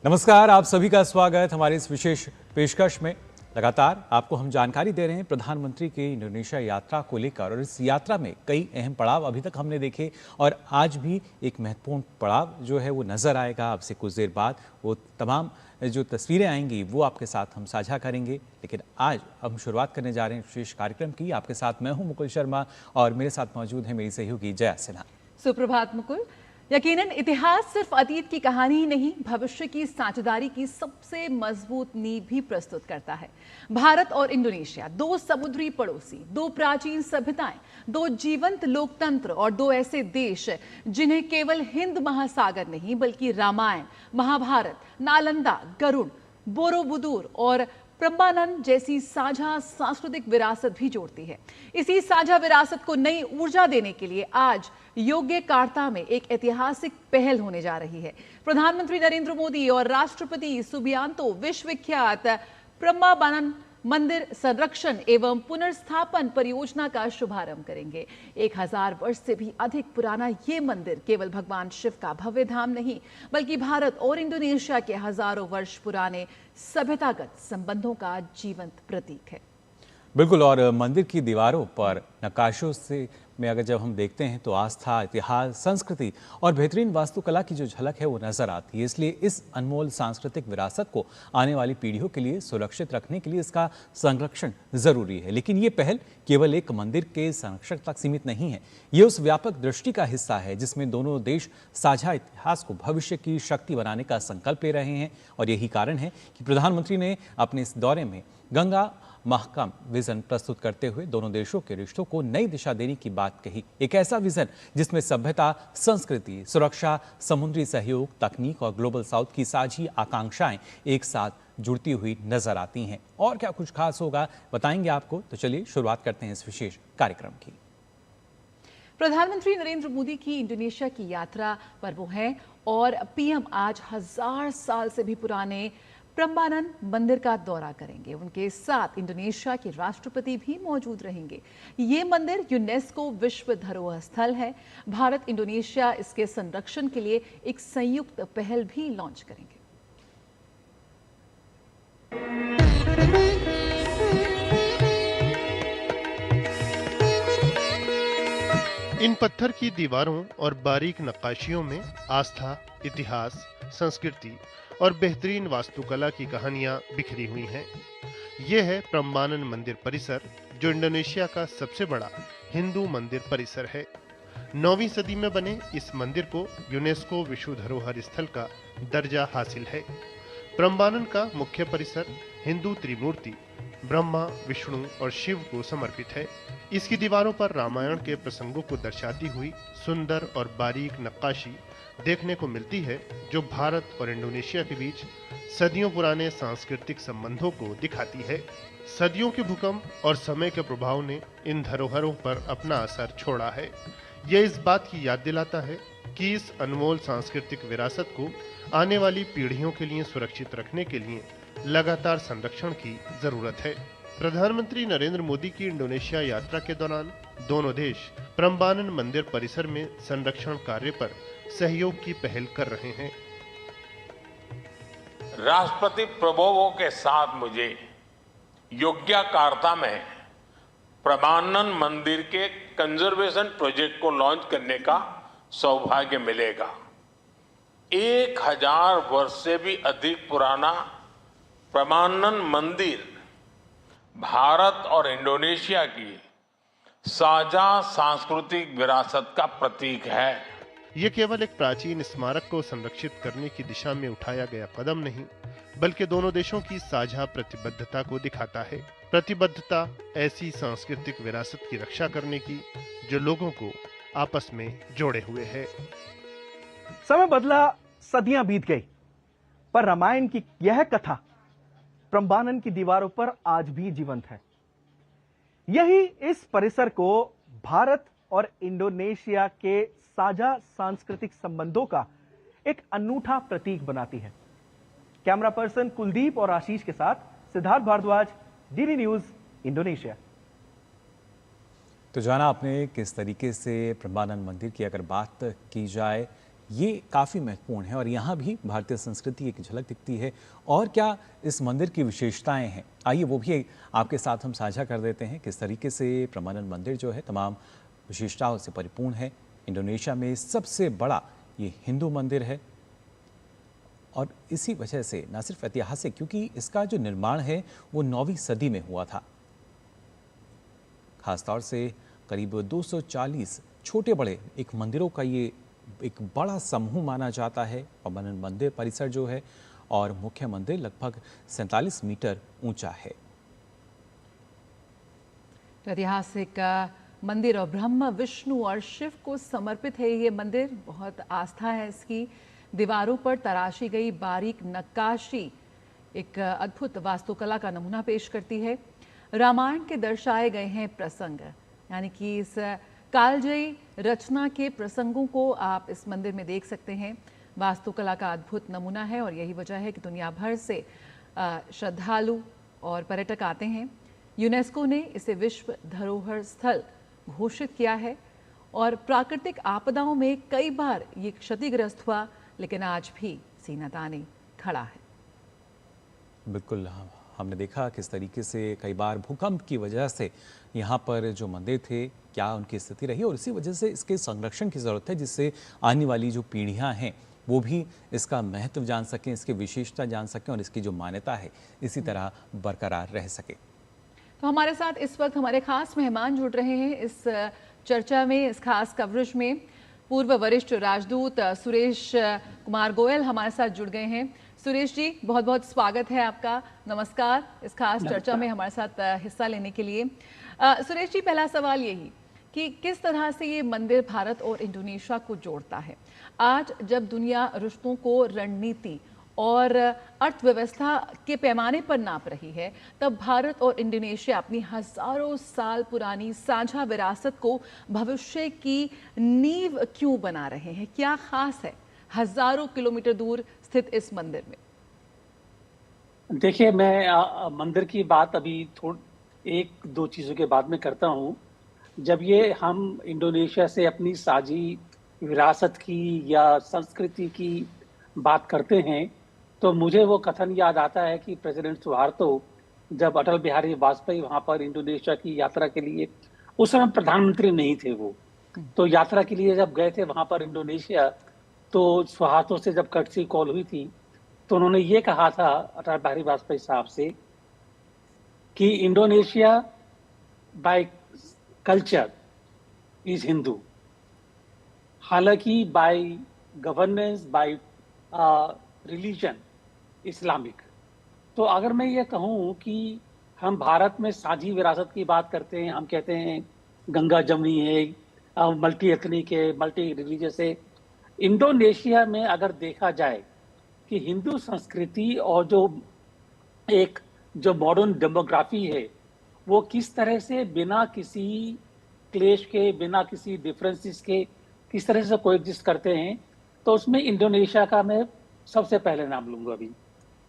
नमस्कार, आप सभी का स्वागत हमारी इस विशेष पेशकश में। लगातार आपको हम जानकारी दे रहे हैं प्रधानमंत्री की इंडोनेशिया यात्रा को लेकर, और इस यात्रा में कई अहम पड़ाव अभी तक हमने देखे और आज भी एक महत्वपूर्ण पड़ाव जो है वो नजर आएगा। अब से कुछ देर बाद वो तमाम जो तस्वीरें आएंगी वो आपके साथ हम साझा करेंगे। लेकिन आज हम शुरुआत करने जा रहे हैं विशेष कार्यक्रम की। आपके साथ मैं हूं मुकुल शर्मा और मेरे साथ मौजूद है मेरी सहयोगी जया सिन्हा। सुप्रभात मुकुल। यकीनन इतिहास सिर्फ अतीत की कहानी ही नहीं, भविष्य की साझेदारी की सबसे मजबूत नींव भी प्रस्तुत करता है। भारत और इंडोनेशिया, दो समुद्री पड़ोसी, दो प्राचीन सभ्यताएं, दो जीवंत लोकतंत्र और दो ऐसे देश जिन्हें केवल हिंद महासागर नहीं बल्कि रामायण, महाभारत, नालंदा, गरुड़, बोरोबुदूर और प्रम्बानंद जैसी साझा सांस्कृतिक विरासत भी जोड़ती है। इसी साझा विरासत को नई ऊर्जा देने के लिए आज योग्यकार्ता में एक ऐतिहासिक पहल होने जा रही है। प्रधानमंत्री नरेंद्र मोदी और राष्ट्रपति सुबियांतो विश्वविख्यात प्रम्बानंद मंदिर संरक्षण एवं पुनर्स्थापन परियोजना का शुभारंभ करेंगे। 1000 वर्ष से भी अधिक पुराना ये मंदिर केवल भगवान शिव का भव्य धाम नहीं बल्कि भारत और इंडोनेशिया के हजारों वर्ष पुराने सभ्यतागत संबंधों का जीवंत प्रतीक है। बिल्कुल, और मंदिर की दीवारों पर नक्काशों से में अगर जब हम देखते हैं तो आस्था, इतिहास, संस्कृति और बेहतरीन वास्तुकला की जो झलक है वो नजर आती है। इसलिए इस अनमोल सांस्कृतिक विरासत को आने वाली पीढ़ियों के लिए सुरक्षित रखने के लिए इसका संरक्षण जरूरी है। लेकिन ये पहल केवल एक मंदिर के संरक्षण तक सीमित नहीं है। ये उस व्यापक दृष्टि का हिस्सा है जिसमें दोनों देश साझा इतिहास को भविष्य की शक्ति बनाने का संकल्प ले रहे हैं। और यही कारण है कि प्रधानमंत्री ने अपने इस दौरे में गंगा महकम विजन प्रस्तुत करते हुए दोनों देशों के रिश्तों को नई दिशा देने की बात कही। एक ऐसा विजन जिसमें सभ्यता, संस्कृति, सुरक्षा, समुद्री सहयोग, तकनीक और ग्लोबल साउथ की साझी आकांक्षाएं एक साथ जुड़ती हुई नजर आती हैं। और क्या कुछ खास होगा बताएंगे आपको, तो चलिए शुरुआत करते हैं इस विशेष कार्यक्रम की। प्रधानमंत्री नरेंद्र मोदी की इंडोनेशिया की यात्रा पर वो हैं और पीएम आज 1000 साल से भी पुराने प्रम्बानंद मंदिर का दौरा करेंगे। उनके साथ इंडोनेशिया के राष्ट्रपति भी मौजूद रहेंगे। ये मंदिर यूनेस्को विश्व धरोहर स्थल है। भारत इंडोनेशिया इसके संरक्षण के लिए एक संयुक्त पहल भी लॉन्च करेंगे। इन पत्थर की दीवारों और बारीक नक्काशियों में आस्था, इतिहास, संस्कृति और बेहतरीन वास्तुकला की कहानियां बिखरी हुई हैं। यह है प्रम्बानंद मंदिर परिसर, जो इंडोनेशिया का सबसे बड़ा हिंदू मंदिर परिसर है। 9वीं सदी में बने इस मंदिर को यूनेस्को विश्व धरोहर स्थल का दर्जा हासिल है। प्रम्बानंद का मुख्य परिसर हिंदू त्रिमूर्ति ब्रह्मा, विष्णु और शिव को समर्पित है। इसकी दीवारों पर रामायण के प्रसंगों को दर्शाती हुई सुंदर और बारीक नक्काशी देखने को मिलती है, जो भारत और इंडोनेशिया के बीच सदियों पुराने सांस्कृतिक संबंधों को दिखाती है। सदियों के भूकंप और समय के प्रभाव ने इन धरोहरों पर अपना असर छोड़ा है। यह इस बात की याद दिलाता है कि इस अनमोल सांस्कृतिक विरासत को आने वाली पीढ़ियों के लिए सुरक्षित रखने के लिए लगातार संरक्षण की जरूरत है। प्रधानमंत्री नरेंद्र मोदी की इंडोनेशिया यात्रा के दौरान दोनों देश प्रम्बानंद मंदिर परिसर में संरक्षण कार्य पर सहयोग की पहल कर रहे हैं। राष्ट्रपति प्रभुओं के साथ मुझे योग्यकार्ता में प्रम्बानंद मंदिर के कंजर्वेशन प्रोजेक्ट को लॉन्च करने का सौभाग्य मिलेगा। 1000 वर्ष से भी अधिक पुराना प्रम्बानंद मंदिर भारत और इंडोनेशिया की साझा सांस्कृतिक विरासत का प्रतीक है। ये केवल एक प्राचीन स्मारक को संरक्षित करने की दिशा में उठाया गया कदम नहीं, बल्कि दोनों देशों की साझा प्रतिबद्धता को दिखाता है। प्रतिबद्धता ऐसी सांस्कृतिक विरासत की रक्षा करने की जो लोगों को आपस में जोड़े हुए है। समय बदला, सदियां बीत गई, पर रामायण की यह कथा प्रम्बानंद की दीवारों पर आज भी जीवंत है। यही इस परिसर को भारत और इंडोनेशिया के साझा सांस्कृतिक संबंधों का एक अनूठा प्रतीक बनाती है। कैमरा पर्सन कुलदीप और आशीष के साथ Siddharth Bhardwaj, DD News, Indonesia. तो जाना आपने किस तरीके से प्रम्बानंद मंदिर की अगर बात की जाए ये काफ़ी महत्वपूर्ण है और यहाँ भी भारतीय संस्कृति की एक झलक दिखती है। और क्या इस मंदिर की विशेषताएं हैं, आइए वो भी आपके साथ हम साझा कर देते हैं। किस तरीके से प्रमानन मंदिर जो है तमाम विशेषताओं से परिपूर्ण है। इंडोनेशिया में सबसे बड़ा ये हिंदू मंदिर है और इसी वजह से न सिर्फ ऐतिहासिक, क्योंकि इसका जो निर्माण है वो 9वीं सदी में हुआ था। खासतौर से करीब 240 छोटे बड़े एक मंदिरों का ये एक बड़ा समूह माना जाता है। प्रमानन मंदिर परिसर जो है और मुख्य मंदिर लगभग 47 मीटर ऊंचा है। तो ऐतिहासिक मंदिर और ब्रह्मा, विष्णु और शिव को समर्पित है ये मंदिर। बहुत आस्था है इसकी। दीवारों पर तराशी गई बारीक नक्काशी एक अद्भुत वास्तुकला का नमूना पेश करती है। रामायण के दर्शाए गए हैं प्रसंग, यानी कि इस कालजयी रचना के प्रसंगों को आप इस मंदिर में देख सकते हैं। वास्तुकला का अद्भुत नमूना है और यही वजह है कि दुनिया भर से श्रद्धालु और पर्यटक आते हैं। यूनेस्को ने इसे विश्व धरोहर स्थल घोषित किया है और प्राकृतिक आपदाओं में कई बार ये क्षतिग्रस्त हुआ, लेकिन आज भी सीना ताने खड़ा है। बिल्कुल, हमने देखा किस तरीके से कई बार भूकंप की वजह से यहाँ पर जो मंदिर थे क्या उनकी स्थिति रही और इसी वजह से इसके संरक्षण की ज़रूरत है, जिससे आने वाली जो पीढ़ियाँ हैं वो भी इसका महत्व जान सकें, इसकी विशेषता जान सकें और इसकी जो मान्यता है इसी तरह बरकरार रह सके। तो हमारे साथ इस वक्त हमारे खास मेहमान जुड़ रहे हैं इस चर्चा में, इस खास कवरेज में। पूर्व वरिष्ठ राजदूत सुरेश कुमार गोयल हमारे साथ जुड़ गए हैं। सुरेश जी, बहुत बहुत स्वागत है आपका। नमस्कार इस खास चर्चा में हमारे साथ हिस्सा लेने के लिए। सुरेश जी, पहला सवाल यही कि किस तरह से ये मंदिर भारत और इंडोनेशिया को जोड़ता है। आज जब दुनिया रिश्तों को रणनीति और अर्थव्यवस्था के पैमाने पर नाप रही है, तब भारत और इंडोनेशिया अपनी हजारों साल पुरानी साझा विरासत को भविष्य की नींव क्यों बना रहे हैं? क्या खास है हजारों किलोमीटर दूर स्थित इस मंदिर में? देखिए, मैं मंदिर की बात अभी एक दो चीज़ों के बाद में करता हूँ। जब ये हम इंडोनेशिया से अपनी साझी विरासत की या संस्कृति की बात करते हैं, तो मुझे वो कथन याद आता है कि प्रेसिडेंट सुहार्तो, जब अटल बिहारी वाजपेयी वहाँ पर इंडोनेशिया की यात्रा के लिए, उस समय प्रधानमंत्री नहीं थे वो, तो यात्रा के लिए जब गए थे वहाँ पर इंडोनेशिया, तो सुहार्तो से जब कर्टसी कॉल हुई थी तो उन्होंने ये कहा था अटल बिहारी वाजपेयी साहब से कि Indonesia by culture is Hindu, हालांकि by governance, by religion Islamic. तो अगर मैं ये कहूँ कि हम भारत में साझी विरासत की बात करते हैं, हम कहते हैं गंगा जमनी है, मल्टी एथनिक है, मल्टी रिलीजियस है। इंडोनेशिया में अगर देखा जाए कि हिंदू संस्कृति और जो मॉडर्न डेमोग्राफी है वो किस तरह से बिना किसी क्लेश के, बिना किसी डिफरेंसेस के किस तरह से कोएग्जिस्ट करते हैं, तो उसमें इंडोनेशिया का मैं सबसे पहले नाम लूंगा अभी।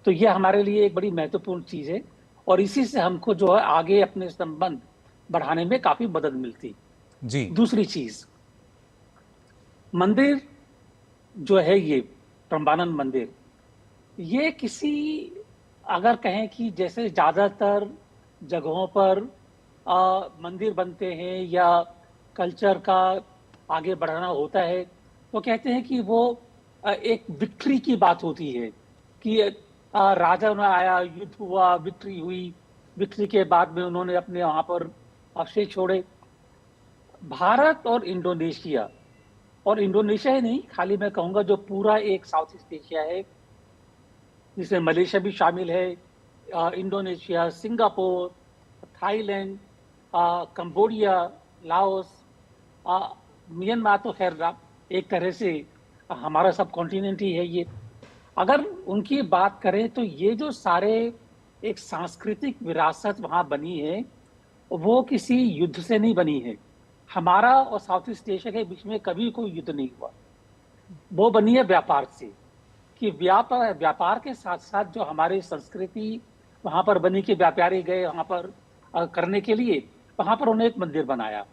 तो ये हमारे लिए एक बड़ी महत्वपूर्ण चीज़ है और इसी से हमको जो है आगे अपने संबंध बढ़ाने में काफ़ी मदद मिलती जी। दूसरी चीज़, मंदिर जो है ये प्रम्बानन मंदिर, ये किसी अगर कहें कि जैसे ज़्यादातर जगहों पर मंदिर बनते हैं या कल्चर का आगे बढ़ाना होता है, तो कहते हैं कि वो एक विक्ट्री की बात होती है कि राजा ने आया, युद्ध हुआ, विक्ट्री हुई, विक्ट्री के बाद में उन्होंने अपने वहाँ पर अवशेष छोड़े। भारत और इंडोनेशिया ही नहीं, खाली मैं कहूँगा जो पूरा एक साउथ ईस्ट एशिया है, जिसमें मलेशिया भी शामिल है, Indonesia, Singapore, Thailand, Cambodia, Laos, Myanmar, तो खैर एक तरह से हमारा सब कॉन्टिनेंट ही है ये। अगर उनकी बात करें तो ये जो सारे एक सांस्कृतिक विरासत वहाँ बनी है वो किसी युद्ध से नहीं बनी है। हमारा और साउथ ईस्ट एशिया के बीच में कभी कोई युद्ध नहीं हुआ, वो बनी है व्यापार से, कि व्यापार के साथ साथ जो हमारी संस्कृति वहाँ पर बनी कि व्यापारी गए वहाँ पर करने के लिए, वहाँ पर उन्होंने एक मंदिर बनाया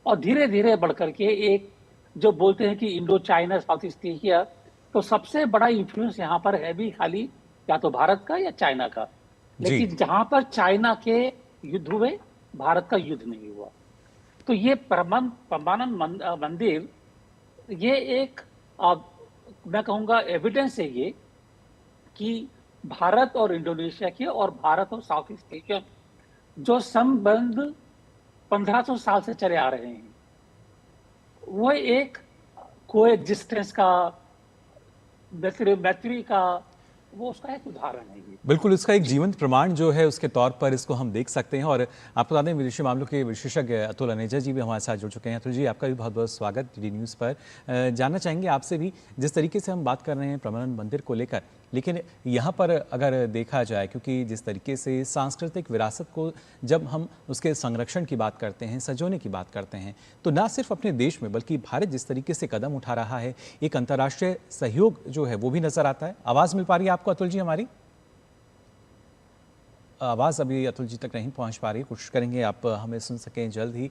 और धीरे धीरे बढ़कर के एक जो बोलते हैं कि Indo China south east Asia, तो सबसे बड़ा इन्फ्लुएंस यहाँ पर है भी खाली या तो भारत का या चाइना का। लेकिन जहां पर चाइना के युद्ध हुए, भारत का युद्ध नहीं हुआ। तो ये परमानंद मंदिर, ये एक मैं कहूँगा एविडेंस है ये कि भारत और इंडोनेशिया के और भारत और साउथ ईस्ट एशिया जो संबंध 1500 साल से चले आ रहे हैं, वो एक कोएग्जिस्टेंस का, मैत्री का, वो उसका एक उदाहरण है ये। बिल्कुल, इसका एक जीवंत प्रमाण जो है उसके तौर पर इसको हम देख सकते हैं। और आपको बता दें, विदेशी मामलों के विशेषज्ञ अतुल अनेजा जी भी हमारे साथ जुड़ चुके हैं। अतुल जी, आपका भी बहुत बहुत स्वागत डीडी न्यूज़ पर। जानना चाहेंगे आपसे भी, जिस तरीके से हम बात कर रहे हैं परमानंद मंदिर को लेकर, लेकिन यहाँ पर अगर देखा जाए, क्योंकि जिस तरीके से सांस्कृतिक विरासत को जब हम उसके संरक्षण की बात करते हैं, सजोने की बात करते हैं, तो ना सिर्फ अपने देश में बल्कि भारत जिस तरीके से कदम उठा रहा है, एक अंतर्राष्ट्रीय सहयोग जो है वो भी नजर आता है। आवाज़ मिल पा रही है आपको अतुल जी? हमारी आवाज़ अभी अतुल जी तक नहीं पहुंच पा रही, कोशिश करेंगे आप हमें सुन सकें जल्द ही।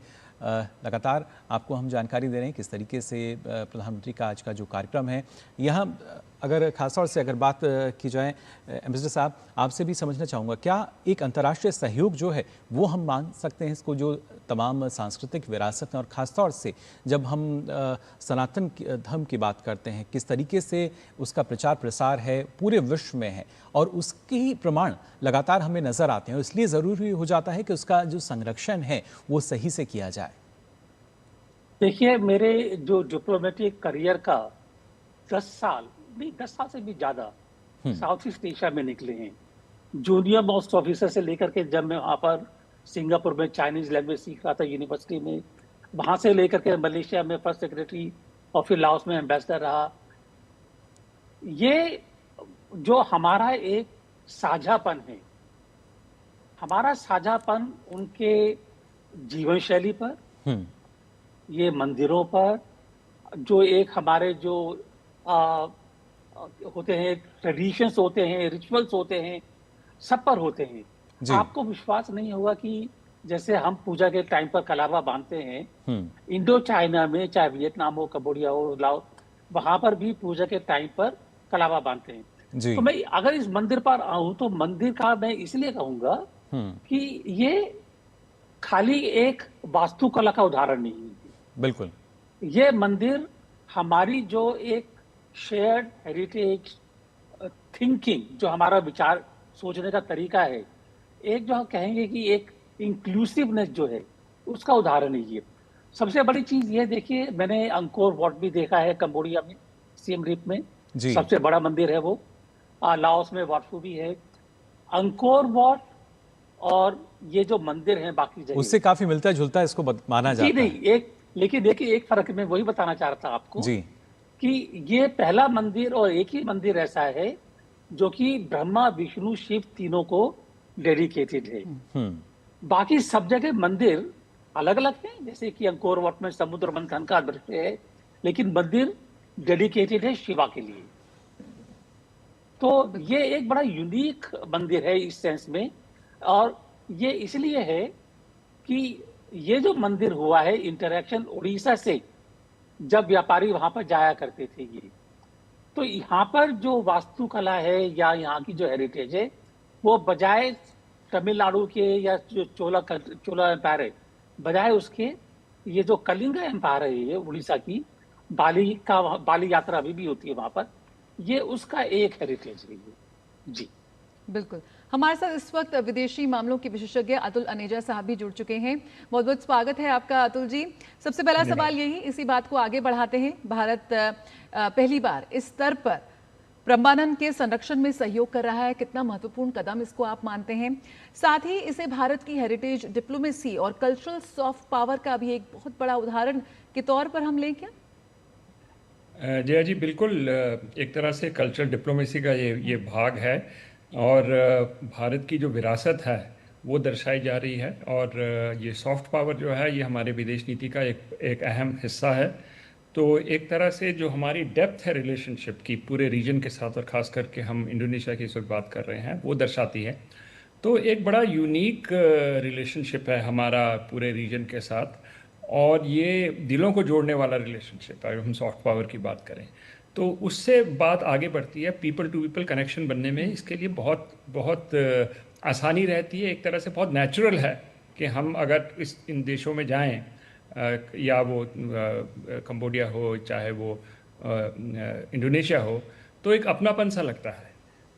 लगातार आपको हम जानकारी दे रहे हैं किस तरीके से प्रधानमंत्री का आज का जो कार्यक्रम है, यहाँ अगर खासतौर से अगर बात की जाए, एम्बेसडर साहब आपसे भी समझना चाहूँगा, क्या एक अंतर्राष्ट्रीय सहयोग जो है वो हम मान सकते हैं इसको, जो तमाम सांस्कृतिक विरासत है, और ख़ासतौर से जब हम सनातन धर्म की बात करते हैं, किस तरीके से उसका प्रचार प्रसार है पूरे विश्व में है और उसके ही प्रमाण लगातार हमें नज़र आते हैं, इसलिए ज़रूरी हो जाता है कि उसका जो संरक्षण है वो सही से किया जाए। देखिए, मेरे जो डिप्लोमेटिक करियर का 10 साल से भी ज्यादा साउथ ईस्ट एशिया में निकले हैं। जूनियर मोस्ट ऑफिसर से लेकर के, जब मैं वहां पर सिंगापुर में चाइनीज लैंग्वेज सीख रहा था यूनिवर्सिटी में, वहां से लेकर के मलेशिया में फर्स्ट सेक्रेटरी और फिर लाओस में एम्बेसडर रहा। ये जो हमारा एक साझापन है, हमारा साझापन उनके जीवन शैली पर, ये मंदिरों पर, जो एक हमारे जो होते हैं ट्रेडिशंस होते हैं, रिचुअल्स होते हैं, सब पर होते हैं। आपको विश्वास नहीं होगा कि जैसे हम पूजा के टाइम पर कलावा बांधते हैं, इंडो चाइना में, चाहे वियतनाम हो, कंबोडिया हो, लाओस, वहां पर भी पूजा के टाइम पर कलावा बांधते हैं। तो मैं अगर इस मंदिर पर आऊं तो मंदिर का मैं इसलिए कहूंगा कि ये खाली एक वास्तुकला का उदाहरण नहीं है। बिल्कुल, ये मंदिर हमारी जो एक शेयर्ड हेरिटेज थिंकिंग, जो हमारा विचार सोचने का तरीका है, एक जो हम कहेंगे कि एक इंक्लूसिवनेस जो है, उसका उदाहरण है ये। सबसे बड़ी चीज ये देखिए, मैंने अंकोर वाट भी देखा है कंबोडिया में, सिएम रिप में, सबसे बड़ा मंदिर है वो। लाओस में वाट फू भी है। अंकोर वाट और ये जो मंदिर है बाकी जगह, उससे काफी मिलता जुलता है, इसको माना जाता है। नहीं, एक लेकिन देखिए एक फर्क मैं वही बताना चाह रहा था आपको कि ये पहला मंदिर और एक ही मंदिर ऐसा है जो कि ब्रह्मा, विष्णु, शिव तीनों को डेडिकेटेड है। बाकी सब जगह मंदिर अलग अलग हैं, जैसे कि अंकोर वाट में समुद्र मंथन का दृश्य है, लेकिन मंदिर डेडिकेटेड है शिवा के लिए। तो ये एक बड़ा यूनिक मंदिर है इस सेंस में, और ये इसलिए है कि ये जो मंदिर हुआ है, इंटरैक्शन उड़ीसा से जब व्यापारी वहां पर जाया करते थे ये, तो यहाँ पर जो वास्तुकला है या यहाँ की जो हेरिटेज है, वो बजाय तमिलनाडु के या जो चोला एम्पायर है, बजाय उसके ये जो कलिंग एम्पायर है ये उड़ीसा की, बाली यात्रा अभी भी होती है वहां पर, ये उसका एक हेरिटेज है ये। जी बिल्कुल। हमारे साथ इस वक्त विदेशी मामलों के विशेषज्ञ अतुल अनेजा साहब भी जुड़ चुके हैं। बहुत बहुत स्वागत है आपका अतुल जी। सबसे पहला सवाल यही, इसी बात को आगे बढ़ाते हैं। भारत पहली बार इस स्तर पर ब्रह्मानंद के संरक्षण में सहयोग कर रहा है, कितना महत्वपूर्ण कदम इसको आप मानते हैं? साथ ही इसे भारत की हेरिटेज, डिप्लोमेसी और कल्चरल सॉफ्ट पावर का भी एक बहुत बड़ा उदाहरण के तौर पर हम लें क्या? जया जी, बिल्कुल एक तरह से कल्चरल डिप्लोमेसी का ये भाग है, और भारत की जो विरासत है वो दर्शाई जा रही है, और ये सॉफ्ट पावर जो है ये हमारे विदेश नीति का एक अहम हिस्सा है। तो एक तरह से जो हमारी डेप्थ है रिलेशनशिप की पूरे रीजन के साथ, और ख़ास करके हम इंडोनेशिया की इस वक्त बात कर रहे हैं, वो दर्शाती है। तो एक बड़ा यूनिक रिलेशनशिप है हमारा पूरे रीजन के साथ, और ये दिलों को जोड़ने वाला रिलेशनशिप है। अगर हम सॉफ्ट पावर की बात करें तो उससे बात आगे बढ़ती है, पीपल टू पीपल कनेक्शन बनने में इसके लिए बहुत बहुत आसानी रहती है। एक तरह से बहुत नेचुरल है कि हम अगर इन देशों में जाएं, या वो कंबोडिया हो, चाहे वो इंडोनेशिया हो, तो एक अपनापन सा लगता है।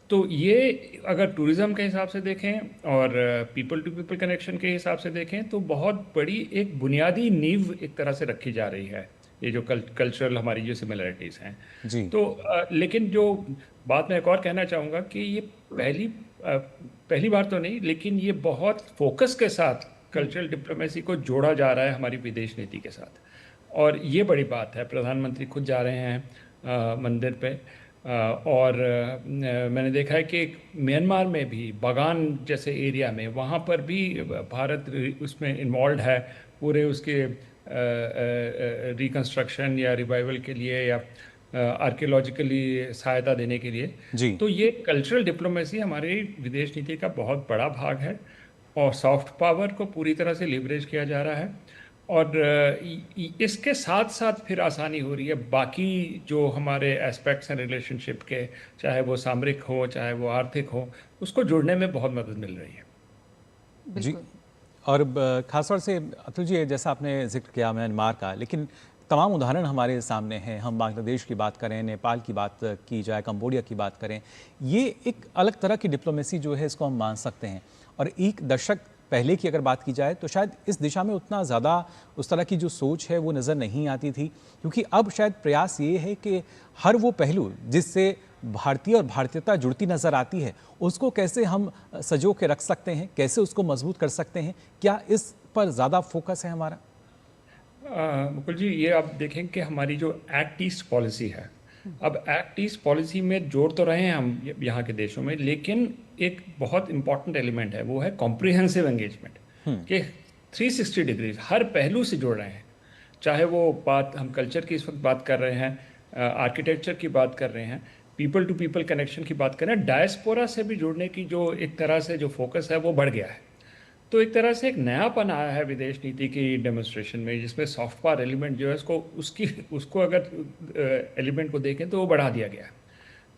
तो ये अगर टूरिज़्म के हिसाब से देखें और पीपल टू पीपल कनेक्शन के हिसाब से देखें तो बहुत बड़ी एक बुनियादी नींव एक तरह से रखी जा रही है, ये जो कल्चरल हमारी जो सिमिलरिटीज़ हैं जी। तो लेकिन जो बात मैं एक और कहना चाहूँगा कि ये पहली बार तो नहीं, लेकिन ये बहुत फोकस के साथ कल्चरल डिप्लोमेसी को जोड़ा जा रहा है हमारी विदेश नीति के साथ, और ये बड़ी बात है। प्रधानमंत्री खुद जा रहे हैं मंदिर पे, और मैंने देखा है कि म्यांमार में भी बागान जैसे एरिया में, वहाँ पर भी भारत उसमें इन्वॉल्व है पूरे उसके रिकंस्ट्रक्शन या रिवाइवल के लिए या आर्कियोलॉजिकली सहायता देने के लिए। जी। तो ये कल्चरल डिप्लोमेसी हमारी विदेश नीति का बहुत बड़ा भाग है, और सॉफ्ट पावर को पूरी तरह से लिवरेज किया जा रहा है, और इसके साथ साथ फिर आसानी हो रही है बाकी जो हमारे एस्पेक्ट्स हैं रिलेशनशिप के, चाहे वो सामरिक हो चाहे वो आर्थिक हो, उसको जोड़ने में बहुत मदद मिल रही है। जी। और खासतौर से अतुल जी, जैसा आपने जिक्र किया म्यांमार का, लेकिन तमाम उदाहरण हमारे सामने हैं। हम बांग्लादेश की बात करें, नेपाल की बात की जाए, कंबोडिया की बात करें, ये एक अलग तरह की डिप्लोमेसी जो है इसको हम मान सकते हैं। और एक दशक पहले की अगर बात की जाए तो शायद इस दिशा में उतना ज़्यादा उस तरह की जो सोच है वो नज़र नहीं आती थी, क्योंकि अब शायद प्रयास ये है कि हर वो पहलू जिससे भारतीय और भारतीयता जुड़ती नज़र आती है उसको कैसे हम सजो के रख सकते हैं, कैसे उसको मजबूत कर सकते हैं। क्या इस पर ज़्यादा फोकस है हमारा? मुकुल जी, ये आप देखें कि हमारी जो एक्ट ईस्ट पॉलिसी है, अब एक्ट ईस्ट पॉलिसी में जोड़ तो रहे हैं हम यहाँ के देशों में, लेकिन एक बहुत इंपॉर्टेंट एलिमेंट है, वो है कॉम्प्रिहेंसिव एंगेजमेंट, कि 360 डिग्री हर पहलू से जोड़ रहे हैं। चाहे वो बात हम कल्चर की इस वक्त बात कर रहे हैं, आर्किटेक्चर की बात कर रहे हैं, पीपल टू पीपल कनेक्शन की बात कर रहे हैं, डायस्पोरा से भी जुड़ने की जो एक तरह से जो फोकस है वो बढ़ गया है। तो एक तरह से एक नयापन आया है विदेश नीति की डेमोन्स्ट्रेशन में, जिसमें सॉफ्ट पावर एलिमेंट जो है उसको अगर एलिमेंट को देखें तो वो बढ़ा दिया गया है।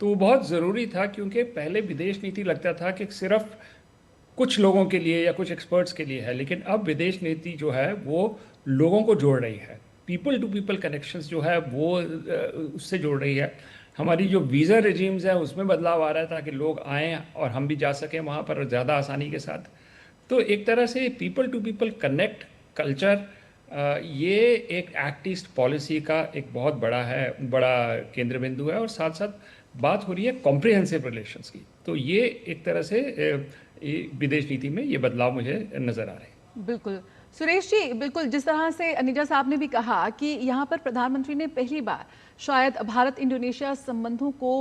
तो वो बहुत ज़रूरी था, क्योंकि पहले विदेश नीति लगता था कि सिर्फ कुछ लोगों के लिए या कुछ एक्सपर्ट्स के लिए है, लेकिन अब विदेश नीति जो है वो लोगों को जोड़ रही है। पीपल टू पीपल कनेक्शंस जो है वो उससे जोड़ रही है। हमारी जो वीज़ा रेजीम्स है उसमें बदलाव आ रहा है ताकि लोग आएँ और हम भी जा सकें वहाँ पर ज़्यादा आसानी के साथ। तो एक तरह से people to people connect culture, ये एक एक्ट ईस्ट पॉलिसी का एक बहुत बड़ा केंद्र बिंदु है, और साथ साथ बात हो रही है कॉम्प्रिहेंसिव रिलेशंस की। तो ये एक तरह से विदेश नीति में ये बदलाव मुझे नज़र आ रहे हैं। बिल्कुल सुरेश जी, बिल्कुल जिस तरह से अनिजा साहब ने भी कहा कि यहाँ पर प्रधानमंत्री ने पहली बार शायद भारत इंडोनेशिया संबंधों को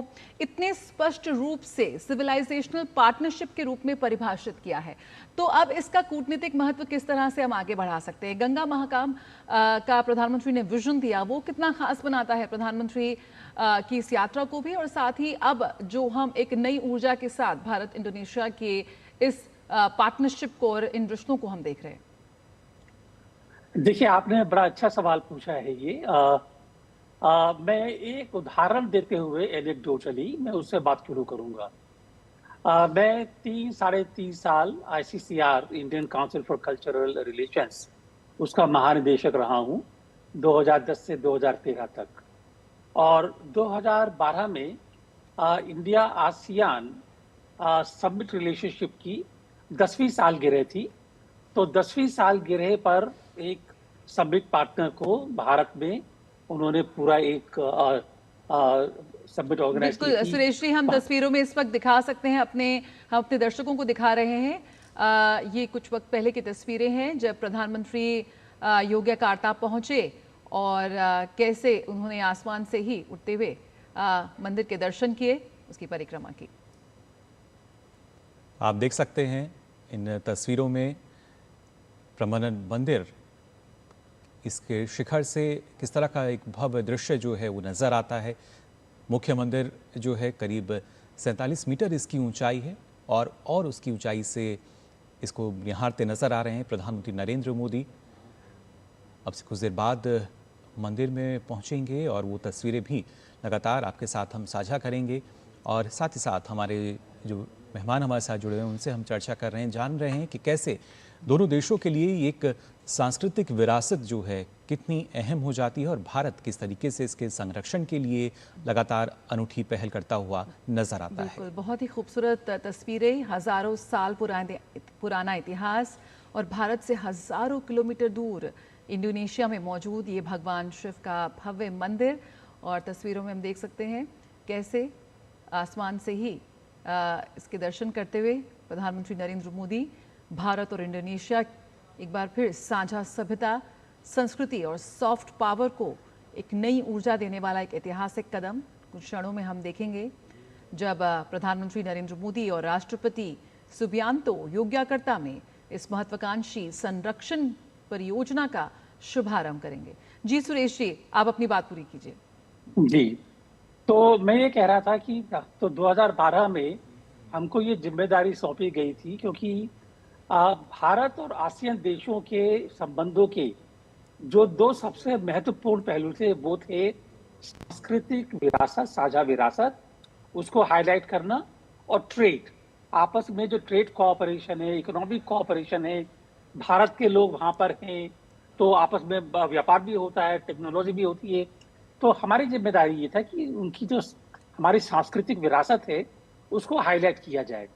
इतने स्पष्ट रूप से सिविलाइजेशनल पार्टनरशिप के रूप में परिभाषित किया है, तो अब इसका कूटनीतिक महत्व किस तरह से हम आगे बढ़ा सकते हैं? गंगा महाकाम का प्रधानमंत्री ने विजन दिया, वो कितना खास बनाता है प्रधानमंत्री की इस यात्रा को भी, और साथ ही अब जो हम एक नई ऊर्जा के साथ भारत इंडोनेशिया के इस पार्टनरशिप को और इन रिश्तों को हम देख रहे हैं। देखिए, आपने बड़ा अच्छा सवाल पूछा है ये। मैं एक उदाहरण देते हुए एनेक्डोटली मैं उससे बात शुरू करूंगा। मैं 3-3.5 साल ICCR Indian council for cultural relations उसका महानिदेशक रहा हूं 2010 से 2013 तक, और 2012 में इंडिया आसियान समिट रिलेशनशिप की 10वीं सालगिरह थी। तो 10वीं सालगिरह पर एक समिट पार्टनर को भारत में उन्होंने पूरा एक समिट ऑर्गेनाइज की। बिल्कुल सुरेश जी, हम तस्वीरों में इस वक्त दिखा सकते हैं, हम अपने दर्शकों को दिखा रहे हैं। ये कुछ वक्त पहले की तस्वीरें हैं जब प्रधानमंत्री योग्यकार्ता पहुंचे और कैसे उन्होंने आसमान से ही उठते हुए मंदिर के दर्शन किए, उसकी परिक्रमा की। आप देख सकते हैं इन तस्वीरों में प्रमानन मंदिर, इसके शिखर से किस तरह का एक भव्य दृश्य जो है वो नज़र आता है। मुख्य मंदिर जो है करीब 47 मीटर इसकी ऊंचाई है, और उसकी ऊंचाई से इसको निहारते नज़र आ रहे हैं प्रधानमंत्री नरेंद्र मोदी। अब से कुछ देर बाद मंदिर में पहुंचेंगे और वो तस्वीरें भी लगातार आपके साथ हम साझा करेंगे। और साथ ही साथ हमारे जो मेहमान हमारे साथ जुड़े हैं उनसे हम चर्चा कर रहे हैं, जान रहे हैं कि कैसे दोनों देशों के लिए एक सांस्कृतिक विरासत जो है कितनी अहम हो जाती है और भारत किस तरीके से इसके संरक्षण के लिए लगातार अनूठी पहल करता हुआ नजर आता है। बिल्कुल, बहुत ही खूबसूरत तस्वीरें, हजारों साल पुराना इतिहास और भारत से हजारों किलोमीटर दूर इंडोनेशिया में मौजूद ये भगवान शिव का भव्य मंदिर। और तस्वीरों में हम देख सकते हैं कैसे आसमान से ही इसके दर्शन करते हुए प्रधानमंत्री नरेंद्र मोदी भारत और इंडोनेशिया एक बार फिर साझा सभ्यता, संस्कृति और सॉफ्ट पावर को एक नई ऊर्जा देने वाला एक ऐतिहासिक कदम कुछ क्षणों में हम देखेंगे, जब प्रधानमंत्री नरेंद्र मोदी और राष्ट्रपति सुबियांतो योग्याकर्ता में इस महत्वाकांक्षी संरक्षण परियोजना का शुभारंभ करेंगे। जी सुरेश जी, आप अपनी बात पूरी कीजिए। जी, तो मैं ये कह रहा था कि तो 2012 में हमको ये जिम्मेदारी सौंपी गई थी, क्योंकि भारत और आसियान देशों के संबंधों के जो दो सबसे महत्वपूर्ण पहलू थे वो थे सांस्कृतिक विरासत, साझा विरासत, उसको हाईलाइट करना, और ट्रेड, आपस में जो ट्रेड कोऑपरेशन है, इकोनॉमिक कोऑपरेशन है, भारत के लोग वहाँ पर हैं तो आपस में व्यापार भी होता है, टेक्नोलॉजी भी होती है। तो हमारी जिम्मेदारी ये था कि उनकी जो हमारी सांस्कृतिक विरासत है उसको हाईलाइट किया जाए।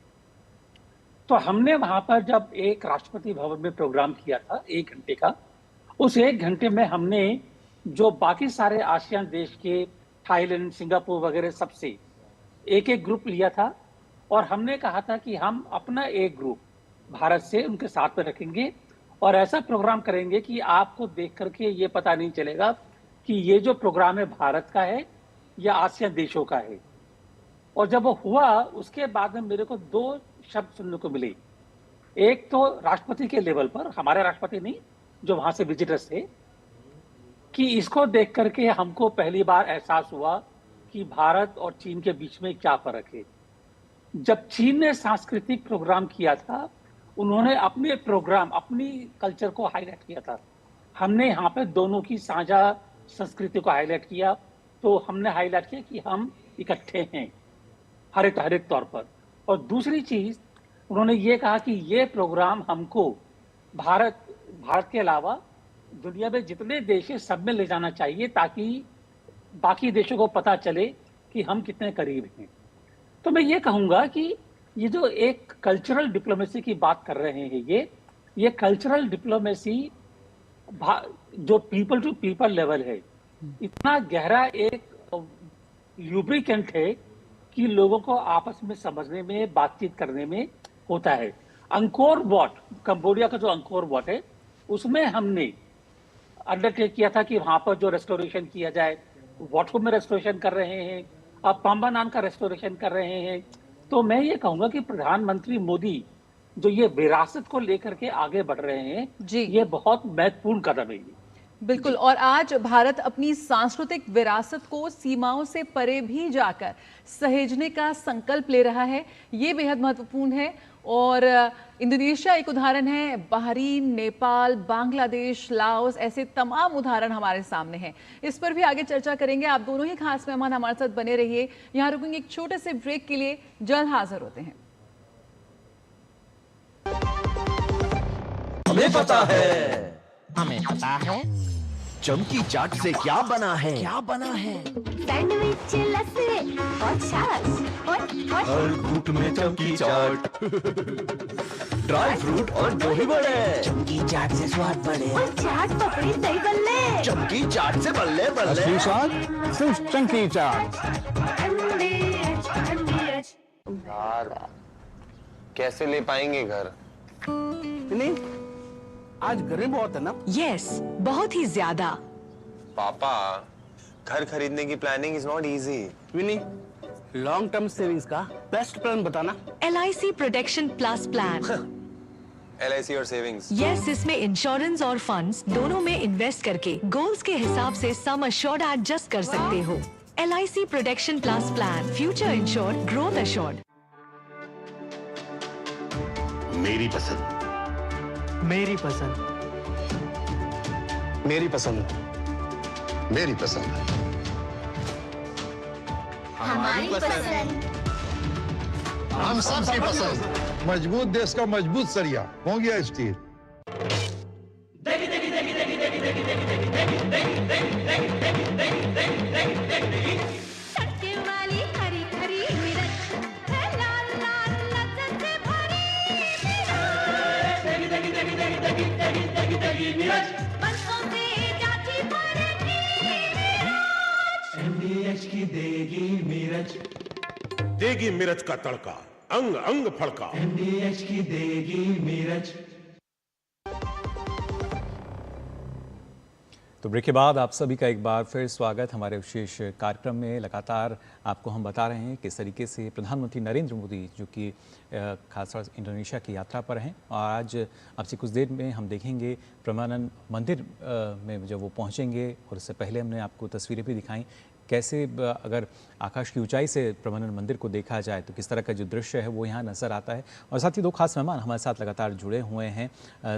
तो हमने वहाँ पर जब एक राष्ट्रपति भवन में प्रोग्राम किया था 1 घंटे का, उस 1 घंटे में हमने जो बाकी सारे आसियान देश के, थाईलैंड, सिंगापुर वगैरह सबसे एक ग्रुप लिया था, और हमने कहा था कि हम अपना एक ग्रुप भारत से उनके साथ में रखेंगे और ऐसा प्रोग्राम करेंगे कि आपको देख करके ये पता नहीं चलेगा कि ये जो प्रोग्राम है भारत का है या आसियान देशों का है। और जब वो हुआ उसके बाद में मेरे को 2 शब्द सुनने को मिले। एक तो राष्ट्रपति के लेवल पर, हमारे राष्ट्रपति नहीं, जो वहां से विजिटर्स थे, कि इसको देख करके हमको पहली बार एहसास हुआ कि भारत और चीन के बीच में क्या फर्क है। जब चीन ने सांस्कृतिक प्रोग्राम किया था, उन्होंने अपने प्रोग्राम, अपनी कल्चर को हाईलाइट किया था। हमने यहाँ पे दोनों की साझा संस्कृति को हाईलाइट किया। तो हमने हाईलाइट किया कि हम इकट्ठे हैं हर एक तौर पर। और दूसरी चीज, उन्होंने ये कहा कि ये प्रोग्राम हमको भारत के अलावा दुनिया में जितने देश हैं सब में ले जाना चाहिए, ताकि बाकी देशों को पता चले कि हम कितने करीब हैं। तो मैं ये कहूँगा कि ये जो एक कल्चरल डिप्लोमेसी की बात कर रहे हैं, ये कल्चरल डिप्लोमेसी जो पीपल टू पीपल लेवल है, इतना गहरा एक लुब्रिकेंट है कि लोगों को आपस में समझने में, बातचीत करने में होता है। अंकोर वॉट, कंबोडिया का जो अंकोर वॉट है, उसमें हमने अंडरटेक किया था कि वहां पर जो रेस्टोरेशन किया जाए, वॉटो में रेस्टोरेशन कर रहे हैं, अब पाम्बानान का रेस्टोरेशन कर रहे हैं। तो मैं ये कहूंगा कि प्रधानमंत्री मोदी जो ये विरासत को लेकर के आगे बढ़ रहे हैं जी, ये बहुत महत्वपूर्ण कदम है। बिल्कुल, और आज भारत अपनी सांस्कृतिक विरासत को सीमाओं से परे भी जाकर सहेजने का संकल्प ले रहा है, ये बेहद महत्वपूर्ण है। और इंडोनेशिया एक उदाहरण है, बहरीन, नेपाल, बांग्लादेश, लाओस, ऐसे तमाम उदाहरण हमारे सामने हैं। इस पर भी आगे चर्चा करेंगे। आप दोनों ही खास मेहमान हमारे साथ बने रहिए। यहाँ रुकेंगे एक छोटे से ब्रेक के लिए, जल्द हाजिर होते हैं। हमें पता है चमकी चाट से क्या बना है, सैंडविच, लस्सी और छाछ और हर घूंट में चमकी चाट, ड्राई फ्रूट और दही बड़े, चमकी चाट से स्वाद बढ़े, और चाट पपड़ी दही बल्ले, चमकी चाट से बल्ले बल्ले, स्वाद सिर्फ चमकी चाट। यार कैसे ले पाएंगे घर? नहीं, आज गर्मी बहुत है ना? यस, बहुत ही ज्यादा। पापा, घर खरीदने की planning is not easy. Vinny, long term savings का बेस्ट प्लान बताना। LIC protection plus plan. LIC और सेविंग्स? यस, इसमें इंश्योरेंस और फंड्स दोनों में इन्वेस्ट करके गोल्स के हिसाब से सम अश्योर्ड एडजस्ट कर सकते हो। LIC protection plus plan, future insured, growth assured. मेरी पसंद, मेरी पसंद, मेरी पसंद, मेरी पसंद, हमारी पसंद, हम सबकी पसंद। मजबूत देश का मजबूत सरिया हो गया स्टील। सड़के वाली हरी हरी मिर्च है, लाल लाल लज्जत से भरी मिर्च, बरसों से जाती पड़ती MDH की देगी मिर्च, देगी मिर्च का तड़का, अंग अंग फड़का। MDH की देगी मिर्च। तो ब्रेक के बाद आप सभी का एक बार फिर स्वागत हमारे विशेष कार्यक्रम में। लगातार आपको हम बता रहे हैं किस तरीके से प्रधानमंत्री नरेंद्र मोदी जो कि खासतौर से इंडोनेशिया की यात्रा पर हैं, और आज अब से कुछ देर में हम देखेंगे प्रमानन मंदिर में जब वो पहुंचेंगे। और इससे पहले हमने आपको तस्वीरें भी दिखाई कैसे अगर आकाश की ऊंचाई से प्रमानन मंदिर को देखा जाए तो किस तरह का जो दृश्य है वो यहाँ नज़र आता है। और साथ ही दो खास मेहमान हमारे साथ लगातार जुड़े हुए हैं,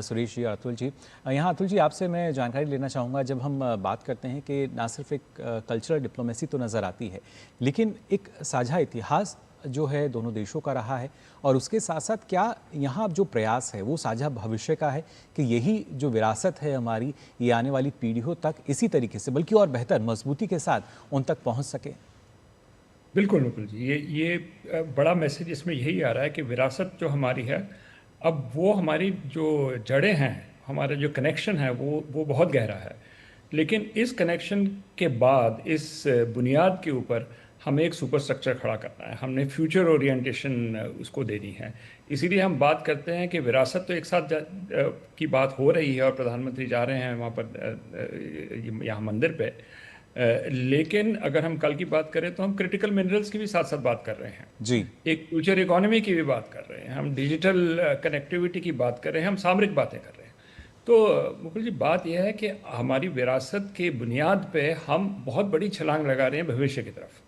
सुरेश जी और अतुल जी। यहाँ अतुल जी, आपसे मैं जानकारी लेना चाहूँगा, जब हम बात करते हैं कि ना सिर्फ एक कल्चरल डिप्लोमेसी तो नज़र आती है, लेकिन एक साझा इतिहास जो है दोनों देशों का रहा है, और उसके साथ साथ क्या यहाँ जो प्रयास है वो साझा भविष्य का है कि यही जो विरासत है हमारी, ये आने वाली पीढ़ियों तक इसी तरीके से बल्कि और बेहतर मजबूती के साथ उन तक पहुँच सके? बिल्कुल बिल्कुल जी, ये बड़ा मैसेज इसमें यही आ रहा है कि विरासत जो हमारी है, अब वो हमारी जो जड़ें हैं, हमारा जो कनेक्शन है वो बहुत गहरा है। लेकिन इस कनेक्शन के बाद, इस बुनियाद के ऊपर हमें एक सुपर स्ट्रक्चर खड़ा करना है, हमने फ्यूचर ओरिएंटेशन उसको देनी है। इसीलिए हम बात करते हैं कि विरासत तो एक साथ की बात हो रही है और प्रधानमंत्री जा रहे हैं वहाँ पर, यहाँ मंदिर पे, लेकिन अगर हम कल की बात करें तो हम क्रिटिकल मिनरल्स की भी साथ साथ बात कर रहे हैं जी, एक फ्यूचर इकोनॉमी की भी बात कर रहे हैं, हम डिजिटल कनेक्टिविटी की बात कर रहे हैं, हम सामरिक बातें कर रहे हैं। तो मुकुल जी, बात यह है कि हमारी विरासत के बुनियाद पे हम बहुत बड़ी छलांग लगा रहे हैं भविष्य की तरफ,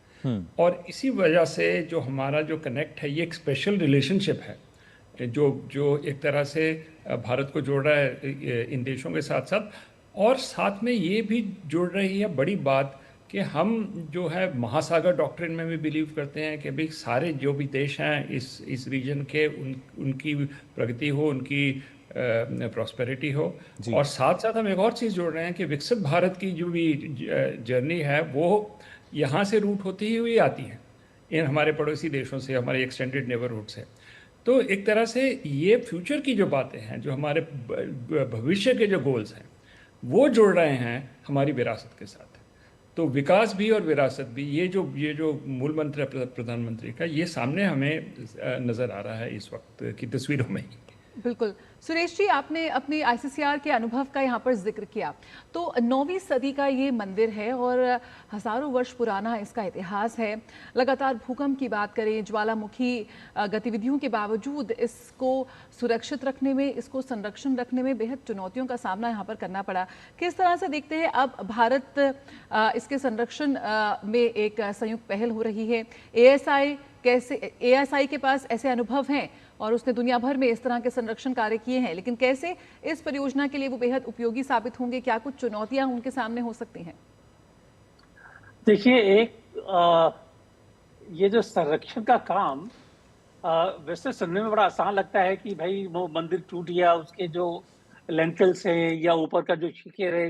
और इसी वजह से जो हमारा जो कनेक्ट है, ये एक स्पेशल रिलेशनशिप है जो एक तरह से भारत को जोड़ रहा है इन देशों के साथ साथ, और साथ में ये भी जोड़ रही है बड़ी बात कि हम जो है महासागर डॉक्ट्रिन में भी बिलीव करते हैं कि भाई सारे जो भी देश हैं इस रीजन के, उनकी प्रगति हो, उनकी प्रॉस्पेरिटी हो, और साथ साथ हम एक और चीज़ जोड़ रहे हैं कि विकसित भारत की जो भी जर्नी है वो यहाँ से रूट होती ही हुई आती है इन हमारे पड़ोसी देशों से, हमारे एक्सटेंडेड नेबरहुड से। तो एक तरह से ये फ्यूचर की जो बातें हैं, जो हमारे भविष्य के जो गोल्स हैं, वो जोड़ रहे हैं हमारी विरासत के साथ। तो विकास भी और विरासत भी, ये जो मूल मंत्र है प्रधानमंत्री का, ये सामने हमें नज़र आ रहा है इस वक्त की तस्वीरों में ही। बिल्कुल। सुरेश जी, आपने अपने आईसीसीआर के अनुभव का यहाँ पर जिक्र किया, तो 9वीं सदी का ये मंदिर है और हजारों वर्ष पुराना इसका इतिहास है। लगातार भूकंप की बात करें, ज्वालामुखी गतिविधियों के बावजूद इसको सुरक्षित रखने में, इसको संरक्षण रखने में बेहद चुनौतियों का सामना यहाँ पर करना पड़ा। किस तरह से देखते हैं अब भारत इसके संरक्षण में एक संयुक्त पहल हो रही है? एएसआई के पास ऐसे अनुभव हैं और उसने दुनिया भर में इस तरह के संरक्षण कार्य किए हैं, लेकिन कैसे इस परियोजना के लिए वो बेहद उपयोगी साबित होंगे? क्या कुछ चुनौतियां उनके सामने हो सकती हैं? देखिए, ये जो संरक्षण का काम वैसे सुनने में बड़ा आसान लगता है कि भाई वो मंदिर टूट गया, उसके जो लेंटल्स है या ऊपर का जो शिखर है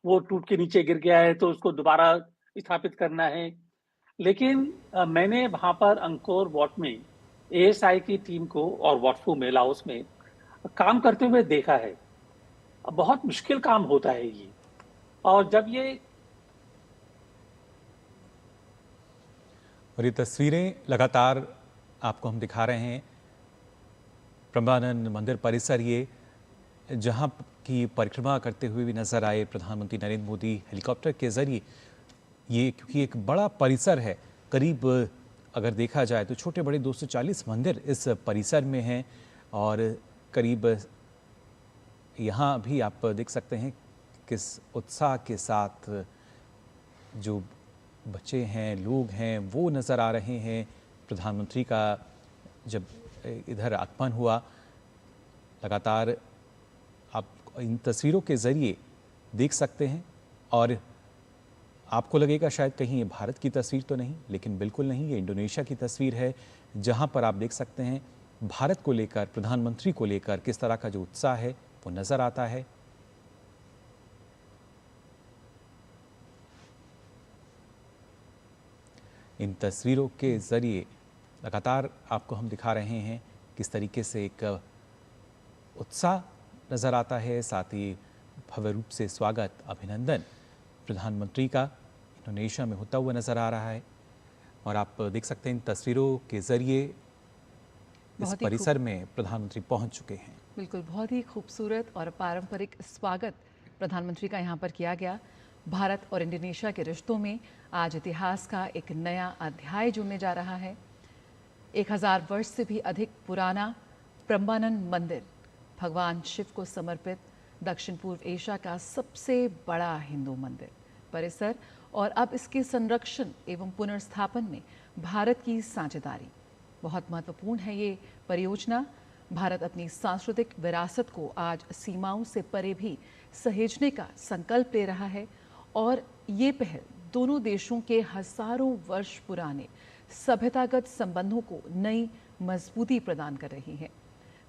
वो टूट के नीचे गिर गया है, तो उसको दोबारा स्थापित करना है। लेकिन मैंने वहाँ पर अंकोर वाट में एएसआई की टीम को और वाटफू में, लाओस में काम करते हुए देखा है। बहुत मुश्किल काम होता है ये, और जब ये तस्वीरें लगातार आपको हम दिखा रहे हैं प्रमानन मंदिर परिसर, ये जहां की परिक्रमा करते हुए भी नजर आए प्रधानमंत्री नरेंद्र मोदी हेलीकॉप्टर के जरिए। ये क्योंकि एक बड़ा परिसर है, करीब अगर देखा जाए तो छोटे बड़े 240 मंदिर इस परिसर में हैं, और करीब यहाँ भी आप देख सकते हैं किस उत्साह के साथ जो बच्चे हैं, लोग हैं, वो नज़र आ रहे हैं। प्रधानमंत्री का जब इधर आगमन हुआ, लगातार आप इन तस्वीरों के ज़रिए देख सकते हैं। और आपको लगेगा शायद कहीं ये भारत की तस्वीर तो नहीं, लेकिन बिल्कुल नहीं, ये इंडोनेशिया की तस्वीर है, जहां पर आप देख सकते हैं भारत को लेकर, प्रधानमंत्री को लेकर किस तरह का जो उत्साह है वो नजर आता है। इन तस्वीरों के जरिए लगातार आपको हम दिखा रहे हैं किस तरीके से एक उत्साह नजर आता है, साथ ही भव्य रूप से स्वागत, अभिनंदन प्रधानमंत्री का इंडोनेशिया में होता हुआ नजर आ रहा है। और आप देख सकते हैं इन तस्वीरों के जरिए इस परिसर में प्रधानमंत्री पहुंच चुके हैं। बिल्कुल, बहुत ही खूबसूरत और पारंपरिक स्वागत प्रधानमंत्री का यहाँ पर किया गया। भारत और इंडोनेशिया के रिश्तों में आज इतिहास का एक नया अध्याय जुड़ने जा रहा है। 1000 वर्ष से भी अधिक पुराना प्रम्बानन मंदिर, भगवान शिव को समर्पित दक्षिण पूर्व एशिया का सबसे बड़ा हिंदू मंदिर परिसर, और अब इसके संरक्षण एवं पुनर्स्थापन में भारत की साझेदारी बहुत महत्वपूर्ण है। ये परियोजना भारत अपनी सांस्कृतिक विरासत को आज सीमाओं से परे भी सहेजने का संकल्प ले रहा है, और ये पहल दोनों देशों के हजारों वर्ष पुराने सभ्यतागत संबंधों को नई मजबूती प्रदान कर रही है।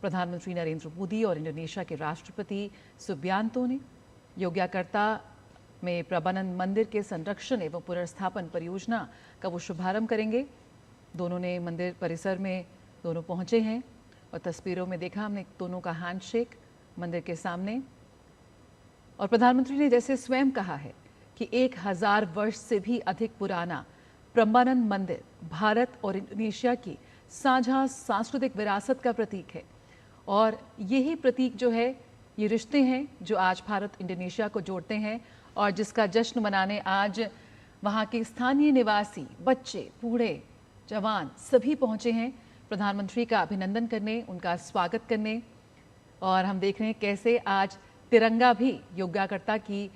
प्रधानमंत्री नरेंद्र मोदी और इंडोनेशिया के राष्ट्रपति सुबियांतो ने योग्याकर्ता में प्रम्बानन मंदिर के संरक्षण एवं पुनर्स्थापन परियोजना का वो शुभारंभ करेंगे। दोनों ने मंदिर परिसर में दोनों पहुंचे हैं और तस्वीरों में देखा हमने दोनों का हैंडशेक मंदिर के सामने। और प्रधानमंत्री ने जैसे स्वयं कहा है कि 1000 वर्ष से भी अधिक पुराना प्रम्बानन मंदिर भारत और इंडोनेशिया की साझा सांस्कृतिक विरासत का प्रतीक है, और यही प्रतीक जो है, ये रिश्ते हैं जो आज भारत इंडोनेशिया को जोड़ते हैं, और जिसका जश्न मनाने आज वहाँ के स्थानीय निवासी, बच्चे, बूढ़े, जवान सभी पहुँचे हैं प्रधानमंत्री का अभिनंदन करने, उनका स्वागत करने। और हम देख रहे हैं कैसे आज तिरंगा भी योग्याकर्ता की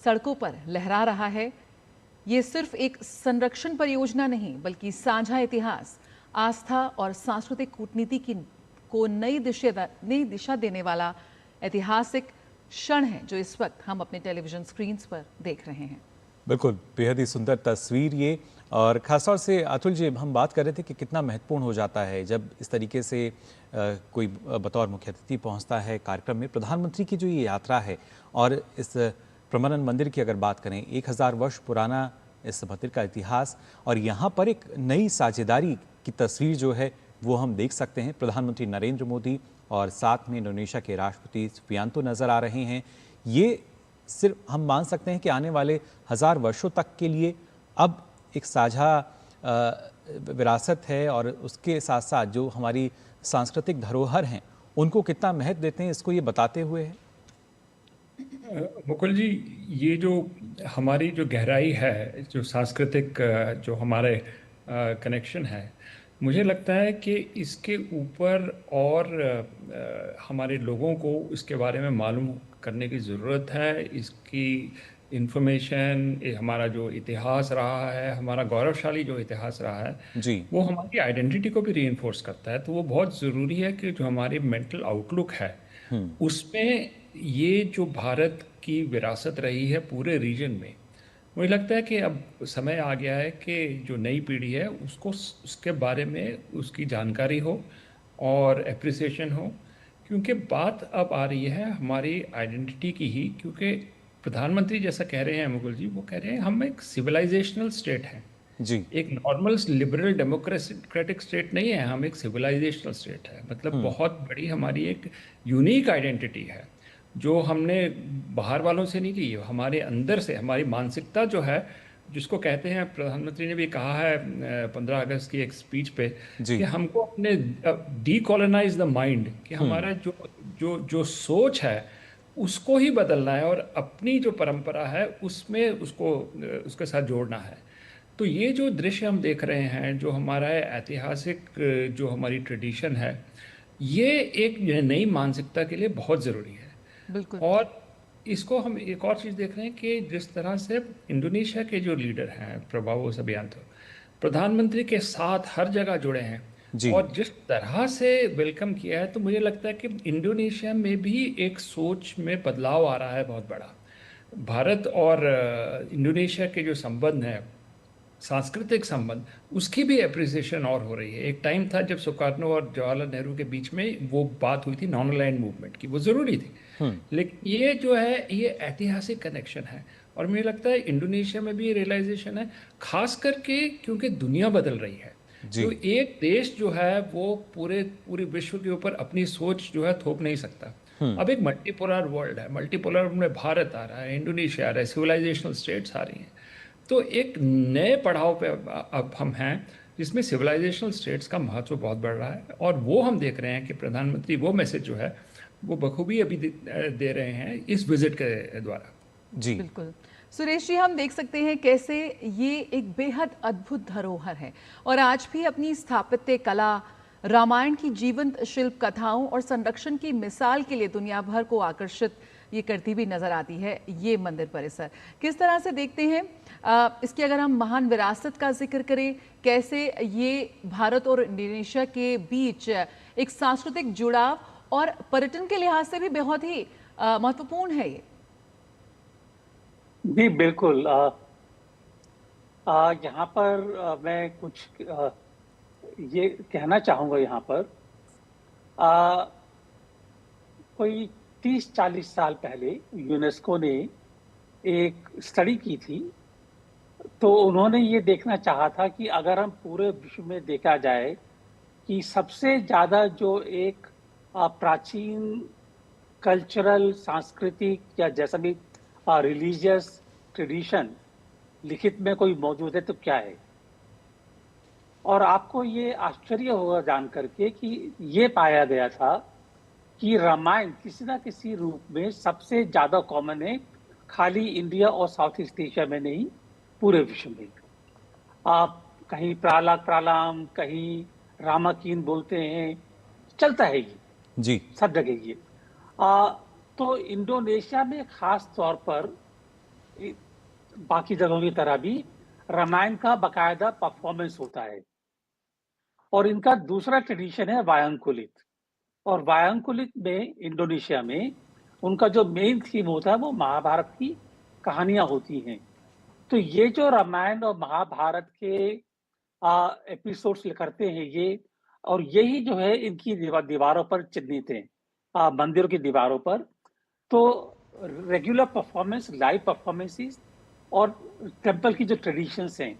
सड़कों पर लहरा रहा है। ये सिर्फ एक संरक्षण परियोजना नहीं, बल्कि साझा इतिहास, आस्था और सांस्कृतिक कूटनीति को नई दिशा देने वाला ऐतिहासिक क्षण है, जो इस वक्त हम अपने टेलीविजन स्क्रीन्स पर देख रहे हैं। बिल्कुल, बेहद ही सुंदर तस्वीर ये। और खासतौर से अतुल जी, हम बात कर रहे थे कि कितना महत्वपूर्ण हो जाता है जब इस तरीके से कोई बतौर मुख्य अतिथि पहुंचता है कार्यक्रम में। प्रधानमंत्री की जो ये यात्रा है, और इस प्रम्बानन मंदिर की अगर बात करें, 1000 वर्ष पुराना इस मंदिर का इतिहास, और यहाँ पर एक नई साझेदारी की तस्वीर जो है वो हम देख सकते हैं। प्रधानमंत्री नरेंद्र मोदी और साथ में इंडोनेशिया के राष्ट्रपति सुबियांतो नजर आ रहे हैं। ये सिर्फ हम मान सकते हैं कि आने वाले 1000 वर्षों तक के लिए अब एक साझा विरासत है, और उसके साथ साथ जो हमारी सांस्कृतिक धरोहर हैं उनको कितना महत्व देते हैं, इसको ये बताते हुए है। मुकुल जी, ये जो हमारी जो गहराई है, जो सांस्कृतिक जो हमारे कनेक्शन है, मुझे लगता है कि इसके ऊपर और हमारे लोगों को इसके बारे में मालूम करने की ज़रूरत है। इसकी इंफॉर्मेशन, हमारा जो इतिहास रहा है, हमारा गौरवशाली जो इतिहास रहा है जी, वो हमारी आइडेंटिटी को भी रीइंफोर्स करता है। तो वो बहुत ज़रूरी है कि जो हमारी मेंटल आउटलुक है उसमें ये जो भारत की विरासत रही है पूरे रीजन में, मुझे लगता है कि अब समय आ गया है कि जो नई पीढ़ी है उसको उसके बारे में उसकी जानकारी हो और एप्रिसिएशन हो, क्योंकि बात अब आ रही है हमारी आइडेंटिटी की ही। क्योंकि प्रधानमंत्री जैसा कह रहे हैं मुकुल जी, वो कह रहे हैं हम एक सिविलाइजेशनल स्टेट हैं जी, एक नॉर्मल लिबरल डेमोक्रेटिक स्टेट नहीं है, हम एक सिविलाइजेशनल स्टेट है। मतलब बहुत बड़ी हमारी एक यूनिक आइडेंटिटी है जो हमने बाहर वालों से नहीं ली, हमारे अंदर से, हमारी मानसिकता जो है, जिसको कहते हैं, प्रधानमंत्री ने भी कहा है 15 अगस्त की एक स्पीच पे कि हमको अपने डीकोलोनाइज द माइंड, कि हमारा जो सोच है उसको ही बदलना है और अपनी जो परंपरा है उसमें उसके साथ जोड़ना है। तो ये जो दृश्य हम देख रहे हैं, जो हमारा ऐतिहासिक जो हमारी ट्रेडिशन है, ये एक नई मानसिकता के लिए बहुत ज़रूरी है। बिल्कुल। और इसको हम एक और चीज़ देख रहे हैं कि जिस तरह से इंडोनेशिया के जो लीडर हैं, प्रभावो सुबियांतो, प्रधानमंत्री के साथ हर जगह जुड़े हैं और जिस तरह से वेलकम किया है, तो मुझे लगता है कि इंडोनेशिया में भी एक सोच में बदलाव आ रहा है बहुत बड़ा। भारत और इंडोनेशिया के जो संबंध हैं, सांस्कृतिक संबंध, उसकी भी अप्रिसिएशन और हो रही है। एक टाइम था जब सुकार्नो और जवाहरलाल नेहरू के बीच में वो बात हुई थी नॉन अलाइन्ड मूवमेंट की, वो ज़रूरी थी, लेकिन ये जो है ये ऐतिहासिक कनेक्शन है। और मुझे लगता है इंडोनेशिया में भी ये रियलाइजेशन है, खास करके क्योंकि दुनिया बदल रही है। तो एक देश जो है वो पूरे विश्व के ऊपर अपनी सोच जो है थोप नहीं सकता। अब एक मल्टीपोलर वर्ल्ड है, मल्टीपोलर में भारत आ रहा है, इंडोनेशिया आ रहा है, सिविलाइजेशनल स्टेट्स आ रही हैं। तो एक नए पड़ाव पे अब हम हैं जिसमें सिविलाइजेशनल स्टेट्स का महत्व बहुत बढ़ रहा है, और वो हम देख रहे हैं कि प्रधानमंत्री वो मैसेज जो है वो बखूबी अभी दे रहे हैं इस विजिट के द्वारा। जी बिल्कुल सुरेश जी, हम देख सकते हैं कैसे ये एक बेहद अद्भुत धरोहर है और आज भी अपनी स्थापत्य कला, रामायण की जीवंत शिल्प कथाओं और संरक्षण की मिसाल के लिए दुनिया भर को आकर्षित ये करती भी नजर आती है। ये मंदिर परिसर किस तरह से देखते हैं इसकी अगर हम महान विरासत का जिक्र करें, कैसे ये भारत और इंडोनेशिया के बीच एक सांस्कृतिक जुड़ाव और पर्यटन के लिहाज से भी बहुत ही महत्वपूर्ण है ये। जी बिल्कुल। यहाँ पर मैं कुछ ये कहना चाहूँगा। यहाँ पर कोई 30-40 साल पहले यूनेस्को ने एक स्टडी की थी, तो उन्होंने ये देखना चाहा था कि अगर हम पूरे विश्व में देखा जाए कि सबसे ज़्यादा जो एक प्राचीन कल्चरल, सांस्कृतिक या जैसा भी रिलीजियस ट्रेडिशन लिखित में कोई मौजूद है तो क्या है। और आपको ये आश्चर्य होगा जान करके कि ये पाया गया था कि रामायण किसी ना किसी रूप में सबसे ज़्यादा कॉमन है, खाली इंडिया और साउथ ईस्ट एशिया में नहीं, पूरे विश्व में। आप कहीं प्रालाम, कहीं रामाकीन बोलते हैं, चलता है ये जी सब जगह ये। तो इंडोनेशिया में खास तौर पर बाकी जगहों की तरह भी रामायण का बाकायदा परफॉर्मेंस होता है। और इनका दूसरा ट्रेडिशन है वायंकुलित, और वायंकुलित में इंडोनेशिया में उनका जो मेन थीम होता है वो महाभारत की कहानियां होती हैं। तो ये जो रामायण और महाभारत के एपिसोड्स करते हैं ये, और यही जो है इनकी दीवारों पर चिन्हित है, मंदिरों की दीवारों पर। तो रेगुलर परफॉर्मेंस, लाइव परफॉर्मेंसेस और टेम्पल की जो ट्रेडिशंस हैं,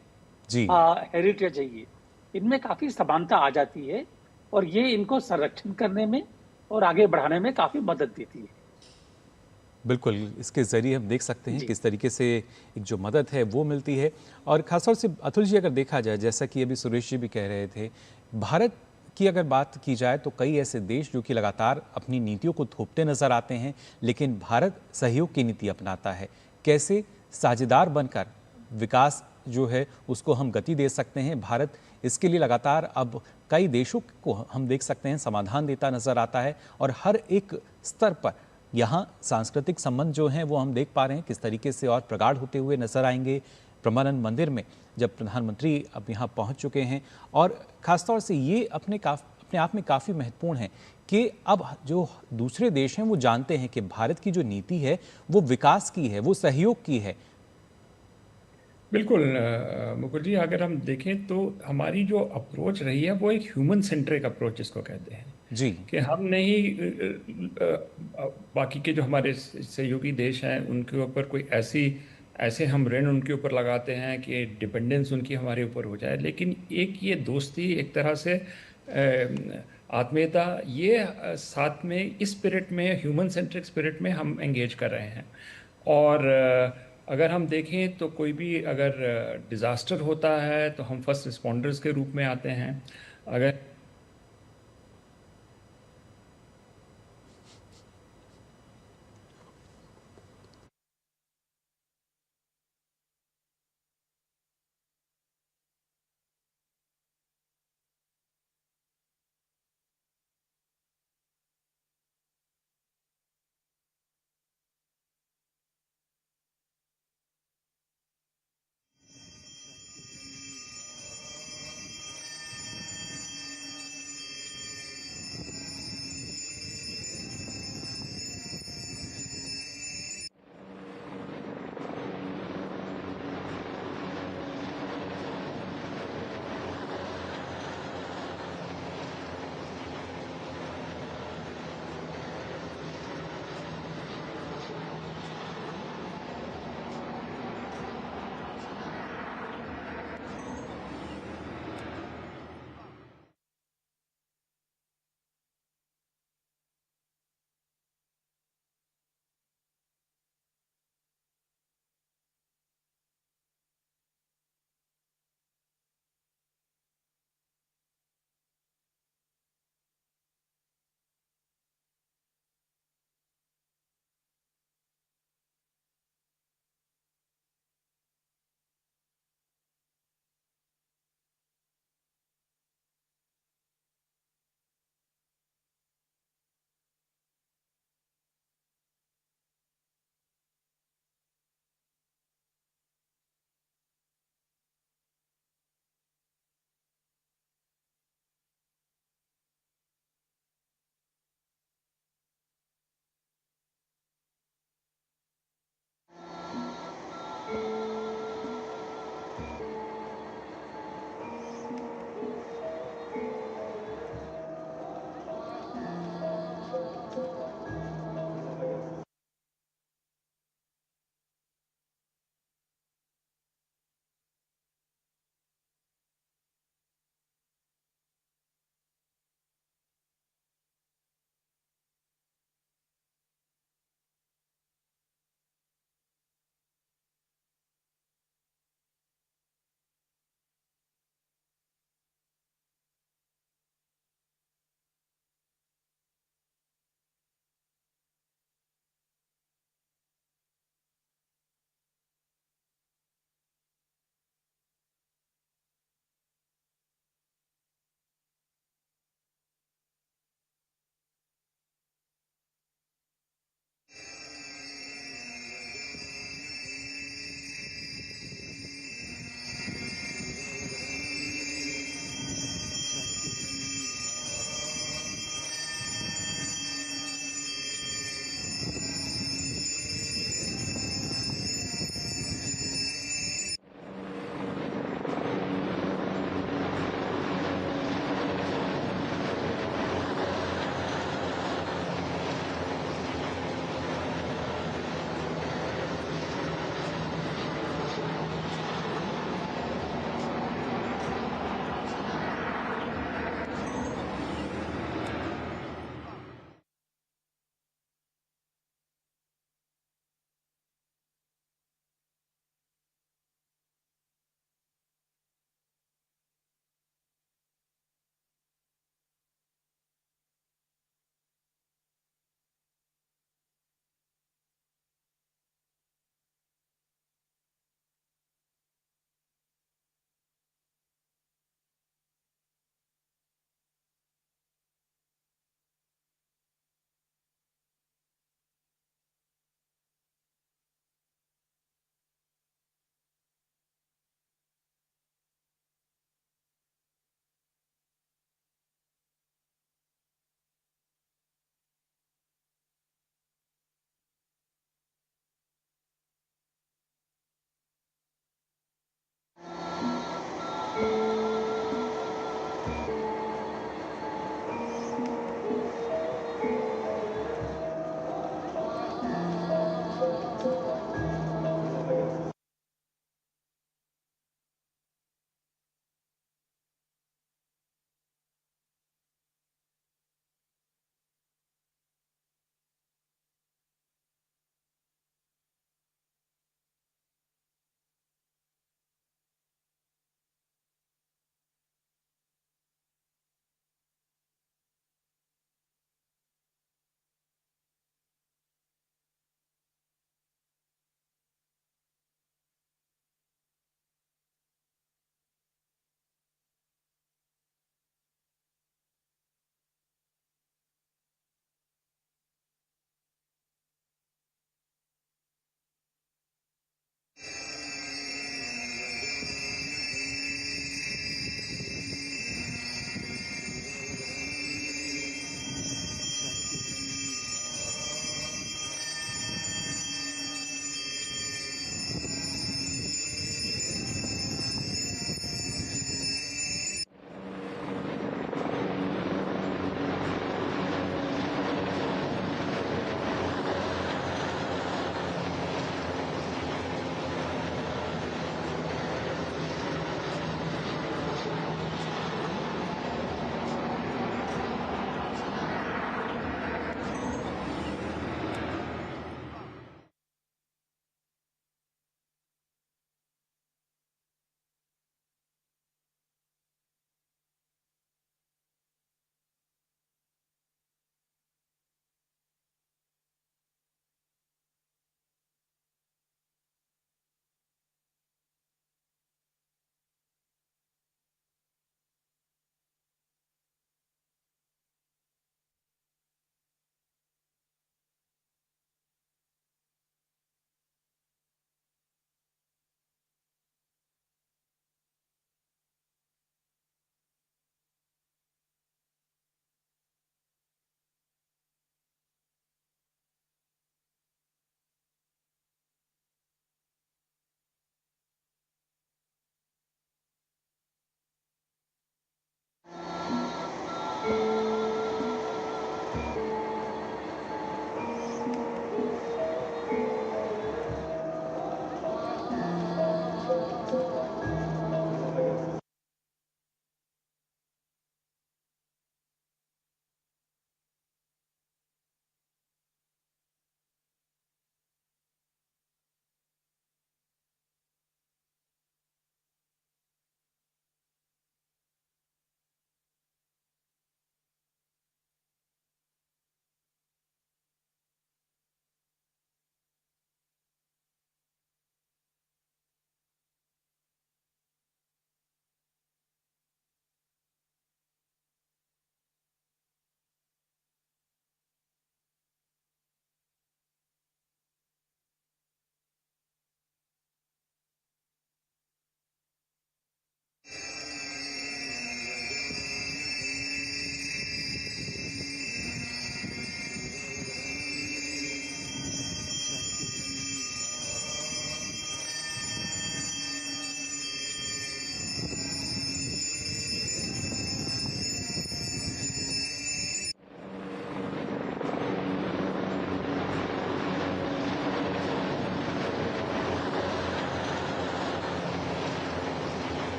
हेरिटेज है, ये इनमें काफ़ी समानता आ जाती है और ये इनको संरक्षण करने में और आगे बढ़ाने में काफ़ी मदद देती है। बिल्कुल, इसके ज़रिए हम देख सकते हैं किस तरीके से एक जो मदद है वो मिलती है। और ख़ासतौर से अतुल जी अगर देखा जाए, जैसा कि अभी सुरेश जी भी कह रहे थे, भारत की अगर बात की जाए तो कई ऐसे देश जो कि लगातार अपनी नीतियों को थोपते नज़र आते हैं, लेकिन भारत सहयोग की नीति अपनाता है। कैसे साझेदार बनकर विकास जो है उसको हम गति दे सकते हैं। भारत इसके लिए लगातार अब कई देशों को हम देख सकते हैं समाधान देता नज़र आता है, और हर एक स्तर पर यहाँ सांस्कृतिक संबंध जो हैं वो हम देख पा रहे हैं किस तरीके से और प्रगाढ़ होते हुए नजर आएंगे ब्रह्मानंद मंदिर में जब प्रधानमंत्री अब यहाँ पहुँच चुके हैं। और ख़ासतौर से ये अपने आप में काफ़ी महत्वपूर्ण है कि अब जो दूसरे देश हैं वो जानते हैं कि भारत की जो नीति है वो विकास की है, वो सहयोग की है। बिल्कुल मुकुल जी, अगर हम देखें तो हमारी जो अप्रोच रही है वो एक ह्यूमन सेंट्रिक अप्रोच जिसको कहते हैं जी, कि हम नहीं बाकी के जो हमारे सहयोगी देश हैं उनके ऊपर कोई ऐसे हम ऋण उनके ऊपर लगाते हैं कि डिपेंडेंस उनकी हमारे ऊपर हो जाए, लेकिन एक ये दोस्ती, एक तरह से आत्मीयता, ये साथ में इस स्पिरिट में, ह्यूमन सेंट्रिक स्पिरिट में हम एंगेज कर रहे हैं। और अगर हम देखें तो कोई भी अगर डिज़ास्टर होता है तो हम फर्स्ट रिस्पॉन्डर्स के रूप में आते हैं। अगर